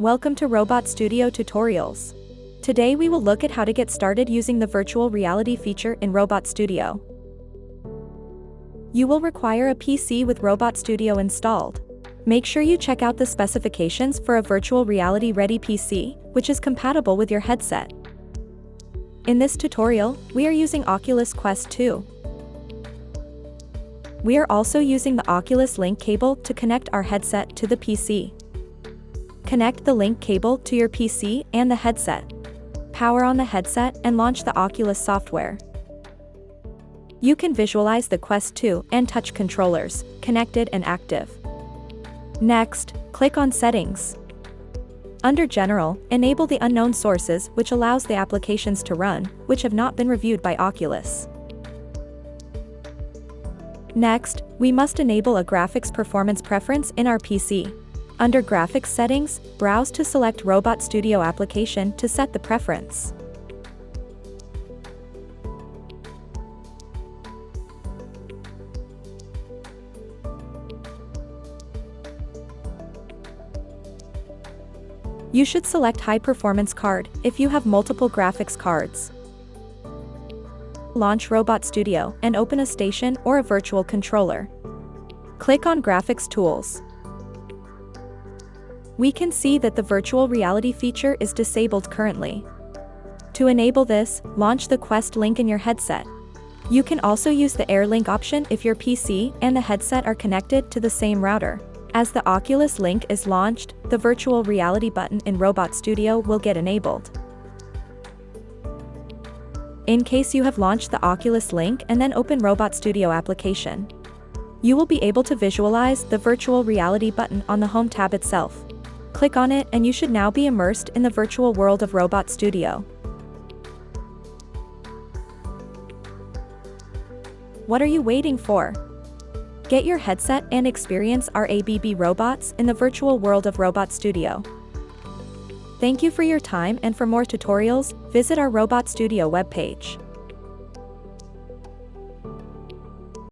Welcome to RobotStudio Tutorials. Today we will look at how to get started using the virtual reality feature in RobotStudio. You will require a PC with RobotStudio installed. Make sure you check out the specifications for a virtual reality-ready PC, which is compatible with your headset. In this tutorial, we are using Oculus Quest 2. We are also using the Oculus Link cable to connect our headset to the PC. Connect the link cable to your PC and the headset. Power on the headset and launch the Oculus software. You can visualize the Quest 2 and touch controllers, connected and active. Next, click on Settings. Under General, enable the unknown sources, which allows the applications to run, which have not been reviewed by Oculus. Next, we must enable a graphics performance preference in our PC. Under Graphics Settings, browse to select RobotStudio application to set the preference. You should select High Performance Card if you have multiple graphics cards. Launch RobotStudio and open a station or a virtual controller. Click on Graphics Tools. We can see that the virtual reality feature is disabled currently. To enable this, launch the Quest link in your headset. You can also use the Air Link option if your PC and the headset are connected to the same router. As the Oculus Link is launched, the virtual reality button in RobotStudio will get enabled. In case you have launched the Oculus Link and then open RobotStudio application, you will be able to visualize the virtual reality button on the Home tab itself. Click on it and you should now be immersed in the virtual world of RobotStudio. What are you waiting for? Get your headset and experience our ABB robots in the virtual world of RobotStudio. Thank you for your time, and for more tutorials, visit our RobotStudio webpage.